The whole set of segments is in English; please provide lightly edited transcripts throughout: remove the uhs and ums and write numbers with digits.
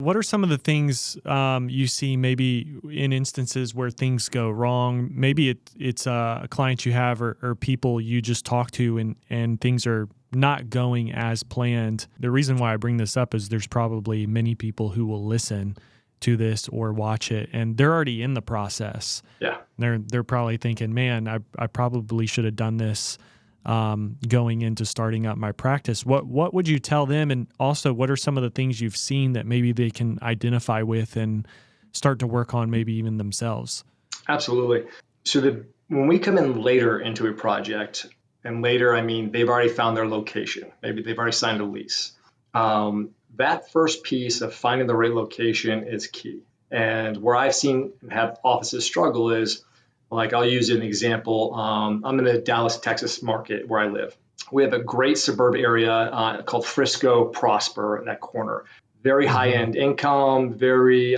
what are some of the things you see maybe in instances where things go wrong? Maybe it's a client you have or people you just talk to and things are not going as planned. The reason why I bring this up is there's probably many people who will listen to this or watch it, and they're already in the process. Yeah. They're probably thinking, man, I probably should have done this going into starting up my practice. What would you tell them? And also, what are some of the things you've seen that maybe they can identify with and start to work on maybe even themselves? Absolutely. So when we come in later into a project, and later, I mean, they've already found their location. Maybe they've already signed a lease. That first piece of finding the right location is key. And where I've seen have offices struggle is, like, I'll use an example. I'm in the Dallas, Texas market where I live. We have a great suburb area called Frisco Prosper, that corner. Very high-end income, everybody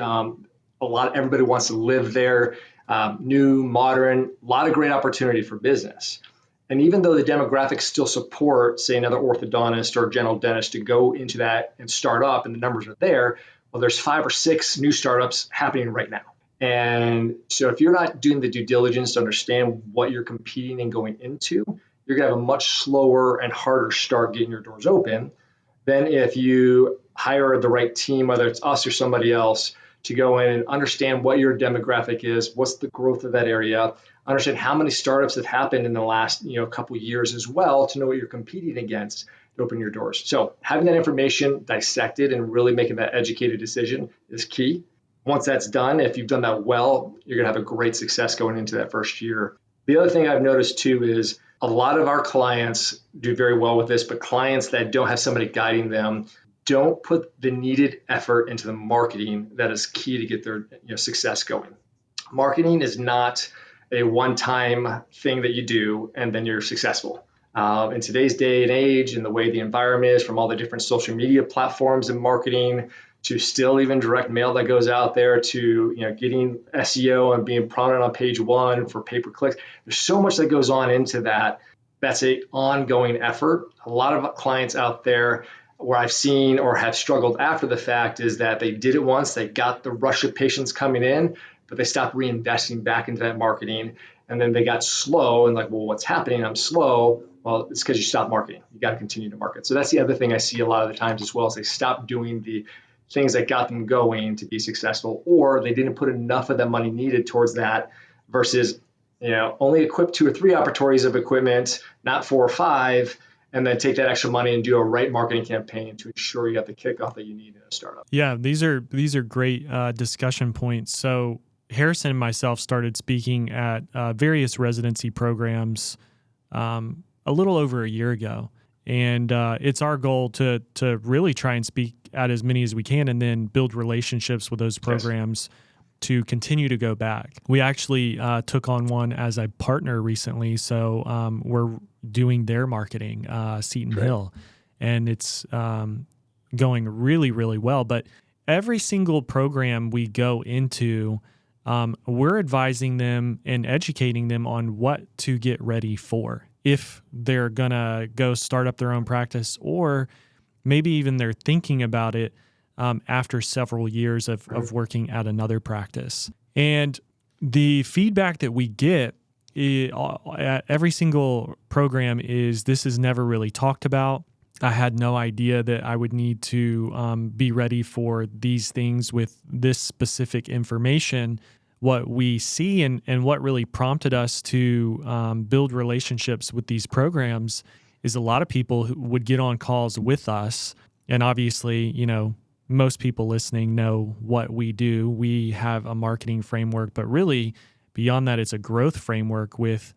wants to live there, new, modern, a lot of great opportunity for business. And even though the demographics still support, say, another orthodontist or general dentist to go into that and start up, and the numbers are there, well, there's 5 or 6 new startups happening right now. And so if you're not doing the due diligence to understand what you're competing and going into, you're going to have a much slower and harder start getting your doors open than if you hire the right team, whether it's us or somebody else, to go in and understand what your demographic is, what's the growth of that area, understand how many startups have happened in the last couple of years as well, to know what you're competing against to open your doors. So having that information dissected and really making that educated decision is key. Once that's done, if you've done that well, you're going to have a great success going into that first year. The other thing I've noticed too is a lot of our clients do very well with this, but clients that don't have somebody guiding them don't put the needed effort into the marketing that is key to get their success going. Marketing is not a one-time thing that you do and then you're successful. In today's day and age, and the way the environment is, from all the different social media platforms and marketing, to still even direct mail that goes out there, to getting SEO and being prominent on page 1 for pay-per-clicks. There's so much that goes on into that. That's an ongoing effort. A lot of clients out there where I've seen or have struggled after the fact is that they did it once, they got the rush of patients coming in, but they stopped reinvesting back into that marketing. And then they got slow and like, well, what's happening? I'm slow. Well, it's because you stopped marketing. You got to continue to market. So that's the other thing I see a lot of the times as well, is they stop doing the things that got them going to be successful, or they didn't put enough of the money needed towards that, versus only equip 2 or 3 operatories of equipment, not 4 or 5, and then take that extra money and do a right marketing campaign to ensure you have the kickoff that you need in a startup. Yeah, these are great discussion points. So Harrison and myself started speaking at various residency programs a little over a year ago. And it's our goal to really try and speak at as many as we can, and then build relationships with those programs to continue to go back. We actually took on one as a partner recently, so we're doing their marketing, Seton Hill, and it's going really, really well. But every single program we go into, we're advising them and educating them on what to get ready for if they're going to go start up their own practice, or maybe even they're thinking about it after several years of working at another practice. And the feedback that we get at every single program is, this is never really talked about. I had no idea that I would need to be ready for these things with this specific information. What we see and what really prompted us to build relationships with these programs is a lot of people who would get on calls with us. And obviously, most people listening know what we do. We have a marketing framework, but really beyond that, it's a growth framework with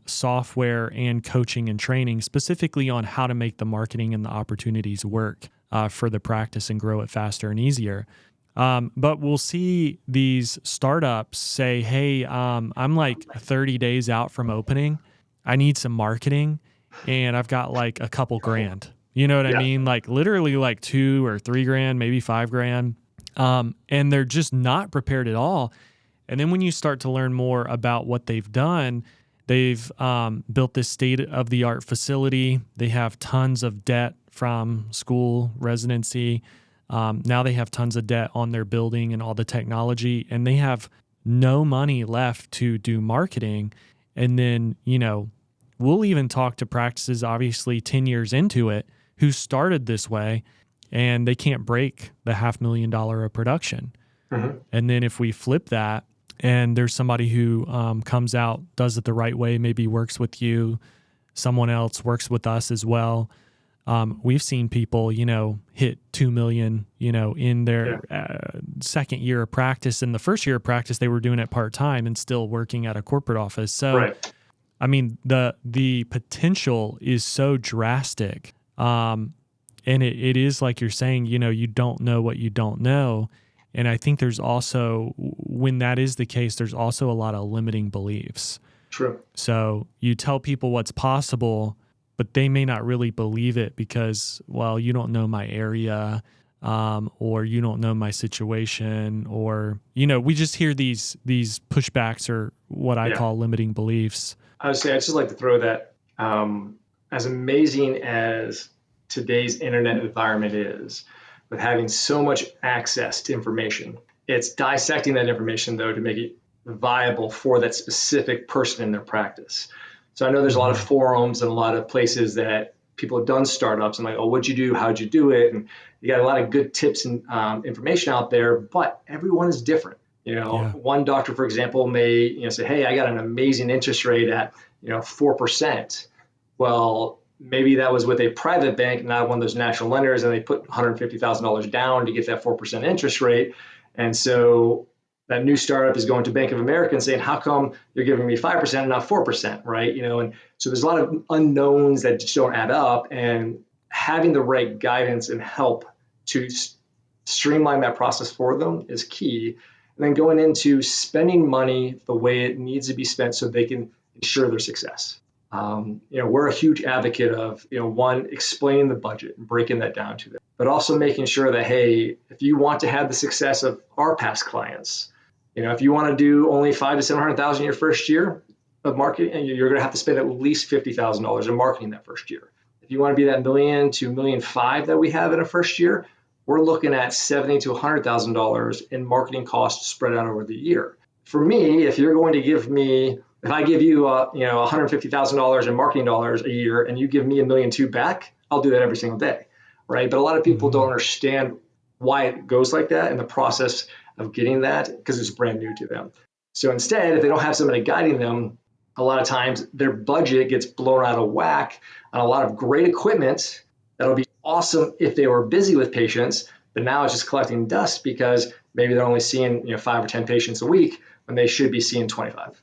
software and coaching and training, specifically on how to make the marketing and the opportunities work for the practice and grow it faster and easier. But we'll see these startups say, hey, I'm like 30 days out from opening. I need some marketing, and I've got like a couple grand. You know what I mean? Like literally like $2 or $3 grand, maybe $5 grand. And they're just not prepared at all. And then when you start to learn more about what they've done, they've built this state-of-the-art facility. They have tons of debt from school, residency. Now they have tons of debt on their building and all the technology, and they have no money left to do marketing. And then, we'll even talk to practices, obviously 10 years into it, who started this way and they can't break the $500,000 of production. Mm-hmm. And then if we flip that and there's somebody who comes out, does it the right way, maybe works with you, someone else works with us as well. We've seen people, hit 2 million, in their second year of practice. In the first year of practice, they were doing it part-time and still working at a corporate office. So, Right. I mean, the potential is so drastic. And it is like you're saying, you don't know what you don't know. And I think there's also, when that is the case, there's also a lot of limiting beliefs. True. So you tell people what's possible, but they may not really believe it because, well, you don't know my area, or you don't know my situation, or, we just hear these pushbacks or what I call limiting beliefs. I would say I'd just like to throw that, as amazing as today's internet environment is, with having so much access to information, it's dissecting that information, though, to make it viable for that specific person in their practice. So I know there's a lot of forums and a lot of places that people have done startups and like, oh, what'd you do? How'd you do it? And you got a lot of good tips and information out there, but everyone is different. One doctor, for example, may say, hey, I got an amazing interest rate at 4%. Well, maybe that was with a private bank, not one of those national lenders, and they put $150,000 down to get that 4% interest rate. And so that new startup is going to Bank of America and saying, how come you're giving me 5% and not 4%, right? And so there's a lot of unknowns that just don't add up, and having the right guidance and help to streamline that process for them is key. And then going into spending money the way it needs to be spent so they can ensure their success. We're a huge advocate of, one, explaining the budget and breaking that down to them, but also making sure that, hey, if you want to have the success of our past clients, if you want to do only $500,000 to $700,000 your first year of marketing, you're going to have to spend at least $50,000 in marketing that first year. If you want to be that $1 million to $1.5 million that we have in a first year, we're looking at $70,000 to $100,000 in marketing costs spread out over the year. For me, if I give you $150,000 in marketing dollars a year and you give me $1.2 million back, I'll do that every single day, right? But a lot of people don't understand why it goes like that and the process of getting that, because it's brand new to them. So instead, if they don't have somebody guiding them, a lot of times their budget gets blown out of whack on a lot of great equipment that'll be awesome if they were busy with patients, but now it's just collecting dust because maybe they're only seeing 5 or 10 patients a week when they should be seeing 25.